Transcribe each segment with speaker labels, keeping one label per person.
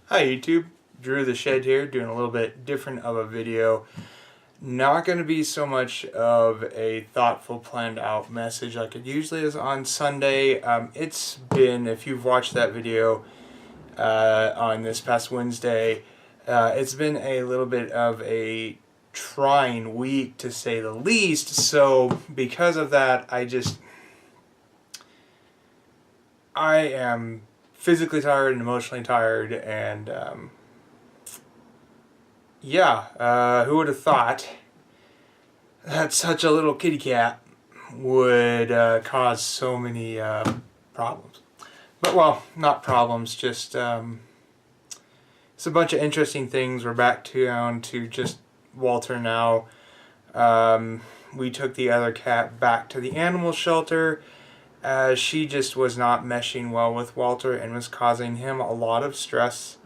Speaker 1: Hi YouTube, Drew the Shed here, doing a little bit different of a video. Not going to be so much of a thoughtful, planned out message like it usually is on Sunday. It's been, if you've watched that video on this past Wednesday, it's been a little bit of a trying week to say the least. So because of that, I am physically tired and emotionally tired, and who would have thought that such a little kitty cat would cause so many problems. But, well, not problems, just it's a bunch of interesting things. We're back down to just Walter now. We took the other cat back to the animal shelter, as she just was not meshing well with Walter and was causing him a lot of stress,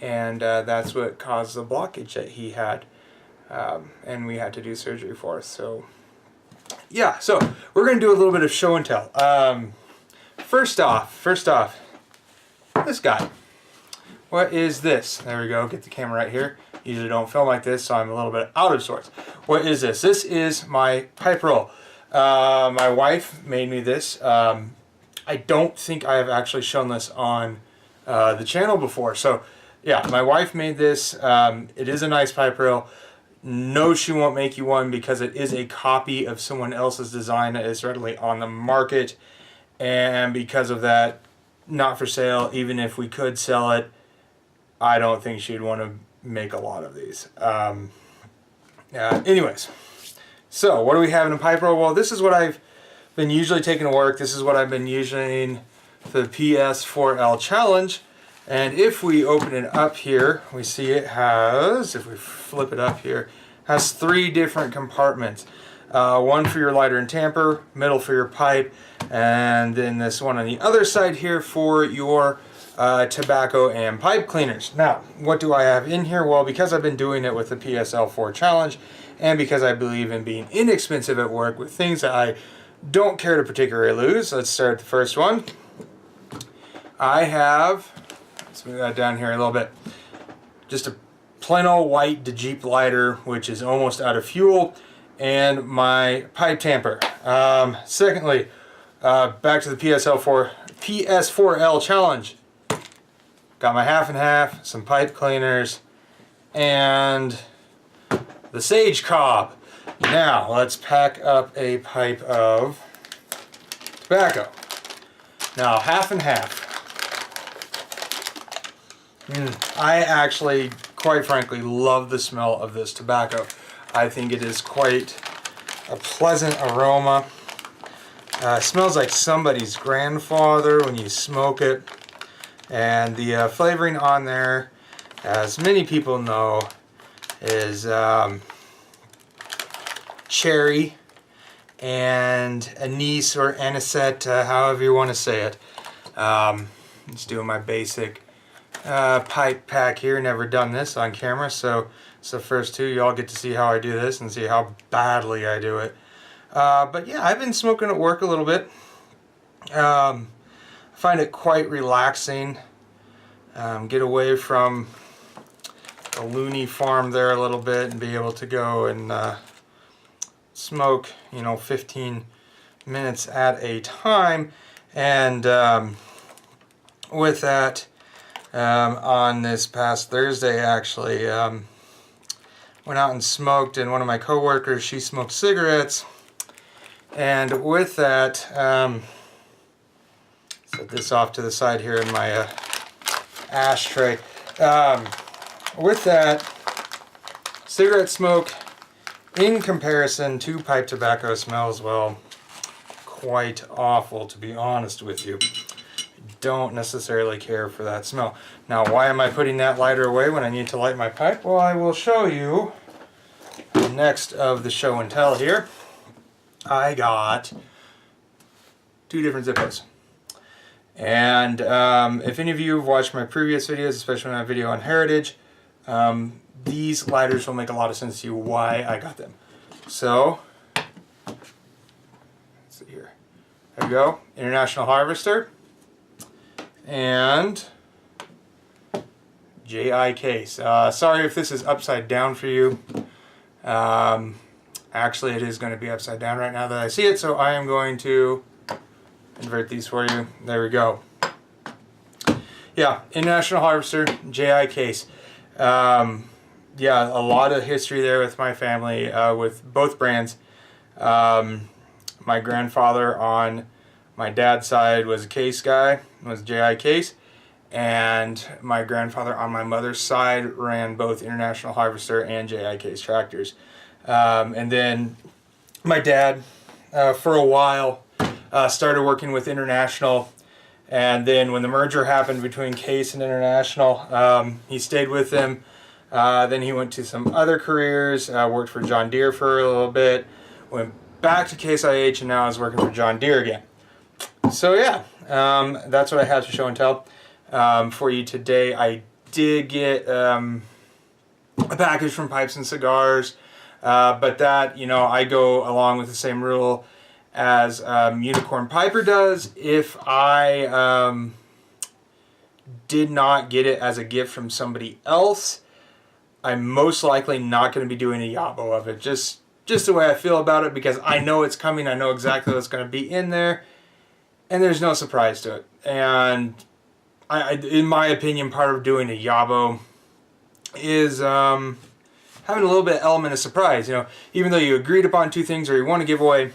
Speaker 1: and that's what caused the blockage that he had, and we had to do surgery for us. So yeah, so we're going to do a little bit of show and tell. First off, this guy. What is this? There we go, get the camera right here. Usually don't film like this, so I'm a little bit out of sorts. What is this? This is my pipe roll. My wife made me this. I don't think I have actually shown this on the channel before. So yeah, my wife made this. It is a nice pipe roll. No, she won't make you one because it is a copy of someone else's design that is readily on the market. And because of that, not for sale. Even if we could sell it, I don't think she'd want to make a lot of these. Anyways. So, what do we have in a pipe roll? Well, this is what I've been usually taking to work. This is what I've been using for the PS4L challenge. And if we open it up here, we see it has, if we flip it up here, has 3 different compartments. One for your lighter and tamper, middle for your pipe, and then this one on the other side here for your tobacco and pipe cleaners. Now, what do I have in here? Well, because I've been doing it with the PSL4 challenge, and because I believe in being inexpensive at work with things that I don't care to particularly lose, let's start the first one. I have, let's move that down here a little bit, just a plain old white Jeep lighter, which is almost out of fuel, and my pipe tamper. Secondly, back to the PS4L challenge. Got my half and half, some pipe cleaners, and the sage cob. Now let's pack up a pipe of tobacco. Now half and half. I actually, quite frankly, love the smell of this tobacco. I think it is quite a pleasant aroma. Smells like somebody's grandfather when you smoke it. And the flavoring on there, as many people know, is cherry and anise or anisette, however you want to say it. Just doing my basic pipe pack here. Never done this on camera, so it's the first two. Y'all get to see how I do this and see how badly I do it. But yeah, I've been smoking at work a little bit. I find it quite relaxing. Get away from the loony farm there a little bit and be able to go and smoke, 15 minutes at a time. And with that, on this past Thursday, actually, went out and smoked, and one of my coworkers, she smoked cigarettes. And with that, set this off to the side here in my ashtray. With that, cigarette smoke, in comparison to pipe tobacco, smells, well, quite awful, to be honest with you. Don't necessarily care for that smell. Now, why am I putting that lighter away when I need to light my pipe? Well, I will show you next of the show and tell here. I got 2 different Zippos. And if any of you have watched my previous videos, especially my video on heritage, these lighters will make a lot of sense to you why I got them. So, let's see here. There we go, International Harvester. And J.I. Case. Sorry if this is upside down for you. Actually, it is going to be upside down right now that I see it, so I am going to invert these for you. There we go. Yeah, International Harvester, J.I. Case. Yeah, a lot of history there with my family, with both brands. My grandfather on my dad's side was a Case guy, was J.I. Case. And my grandfather on my mother's side ran both International Harvester and J.I. Case tractors. And then my dad, for a while, started working with International. And then when the merger happened between Case and International, he stayed with them. Then he went to some other careers, worked for John Deere for a little bit, went back to Case IH, and now is working for John Deere again. So yeah, that's what I have to show and tell for you today. I did get a package from Pipes and Cigars, but that, you know, I go along with the same rule as Unicorn Piper does. If I did not get it as a gift from somebody else, I'm most likely not going to be doing a Yabo of it. Just the way I feel about it, because I know it's coming. I know exactly what's going to be in there, and there's no surprise to it. And in my opinion, part of doing a Yabo is having a little bit of element of surprise. You know, even though you agreed upon two things or you want to give away,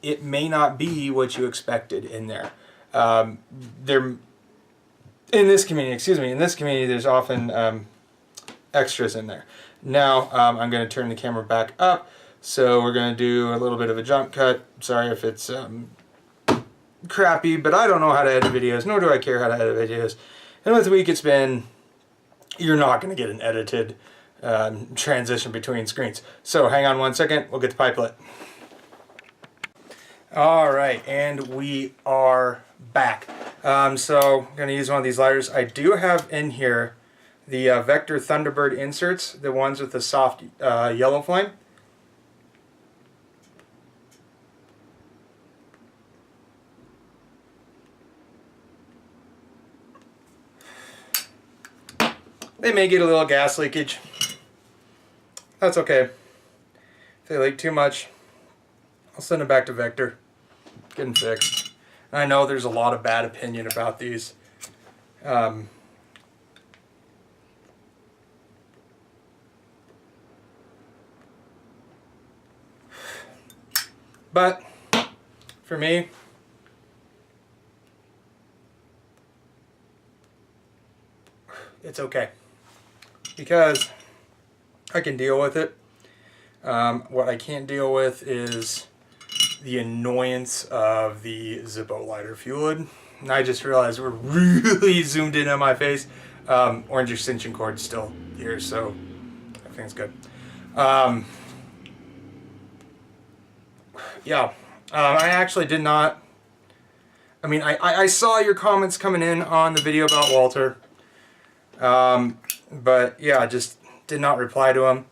Speaker 1: it may not be what you expected in there. In this community, there's often extras in there. Now, I'm going to turn the camera back up, so we're going to do a little bit of a jump cut. Sorry if it's crappy, but I don't know how to edit videos, nor do I care how to edit videos. And with the week it's been, you're not going to get an edited transition between screens. So hang on one second, we'll get the pipe lit. Alright, and we are back. So I'm going to use one of these lighters. I do have in here the Vector Thunderbird inserts, the ones with the soft yellow flame. They may get a little gas leakage. That's okay. If they leak too much, I'll send it back to Vector. Get them fixed. And I know there's a lot of bad opinion about these. But for me, it's okay, because I can deal with it. What I can't deal with is the annoyance of the Zippo lighter fluid. And I just realized we're really zoomed in on my face. Orange extension cord's still here, so everything's good. Yeah, I actually did not. I mean, I saw your comments coming in on the video about Walter. But yeah, I just did not reply to him.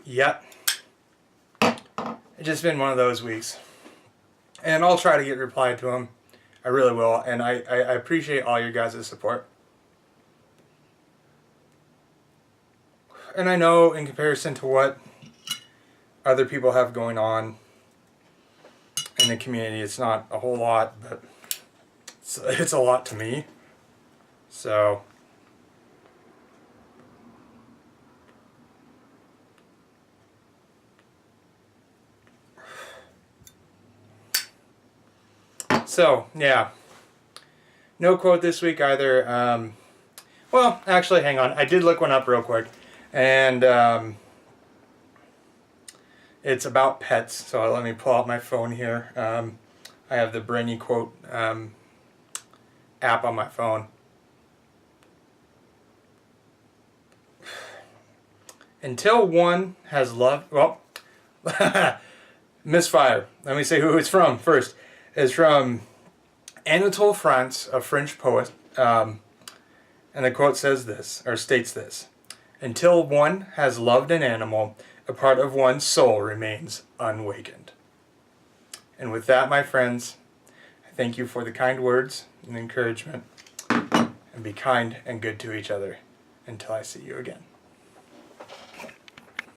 Speaker 1: Yep. It's just been one of those weeks. And I'll try to get replied to him. I really will. And I appreciate all your guys' support. And I know in comparison to what other people have going on in the community, it's not a whole lot, but it's a lot to me. So yeah, no quote this week either. Well, actually, hang on, I did look one up real quick, and it's about pets, so let me pull out my phone here. I have the Brainy Quote app on my phone. Until one has loved, well, misfire. Let me say who it's from first. It's from Anatole France, a French poet, and the quote says this, or states this: "Until one has loved an animal, a part of one's soul remains unawakened." And with that, my friends, thank you for the kind words and encouragement, and be kind and good to each other until I see you again.